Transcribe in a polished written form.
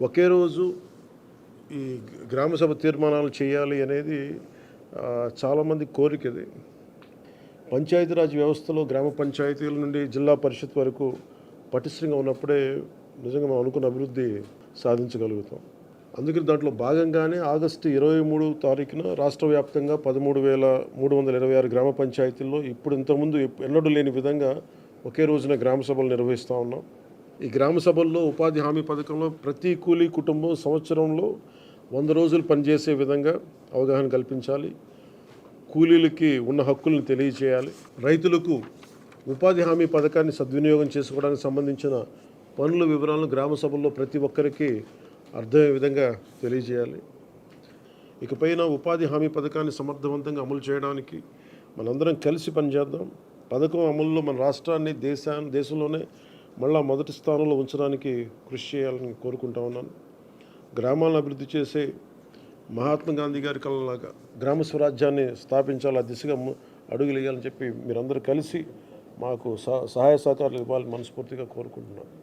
ఒకే రోజు ఈ గ్రామ సభ తీర్మానాలు చేయాలి అనేది చాలామంది కోరిక ఇది. పంచాయతీరాజ్ వ్యవస్థలో గ్రామ పంచాయతీల నుండి జిల్లా పరిషత్ వరకు పటిష్టంగా ఉన్నప్పుడే నిజంగా మనం అనుకున్న అభివృద్ధి సాధించగలుగుతాం. అందుకని దాంట్లో భాగంగానే ఆగస్టు 23 తారీఖున రాష్ట్ర వ్యాప్తంగా 13,326 గ్రామ పంచాయతీల్లో ఇప్పుడు ఇంతకుముందు ఎన్నడూ లేని విధంగా ఒకే రోజున గ్రామ సభలు నిర్వహిస్తూ ఉన్నాం. ఈ గ్రామ సభల్లో ఉపాధి హామీ పథకంలో ప్రతి కూలీ కుటుంబం సంవత్సరంలో 100 రోజులు పనిచేసే విధంగా అవగాహన కల్పించాలి. కూలీలకి ఉన్న హక్కులను తెలియచేయాలి. రైతులకు ఉపాధి హామీ పథకాన్ని సద్వినియోగం చేసుకోవడానికి సంబంధించిన పనుల వివరాలను గ్రామ సభల్లో ప్రతి ఒక్కరికి అర్థమయ్యే విధంగా తెలియజేయాలి. ఇకపైన ఉపాధి హామీ పథకాన్ని సమర్థవంతంగా అమలు చేయడానికి మనందరం కలిసి పనిచేద్దాం. పథకం అమలులో మన రాష్ట్రాన్ని దేశంలోనే మళ్ళా మొదటి స్థానంలో ఉంచడానికి కృషి చేయాలని కోరుకుంటా ఉన్నాను. గ్రామాలను అభివృద్ధి చేసే మహాత్మా గాంధీ గారి కళలాగా గ్రామ స్వరాజ్యాన్ని స్థాపించాలి, ఆ దిశగా అడుగులు వేయాలని చెప్పి మీరందరూ కలిసి మాకు సహాయ సహకారాలు ఇవ్వాలని మనస్ఫూర్తిగా కోరుకుంటున్నాను.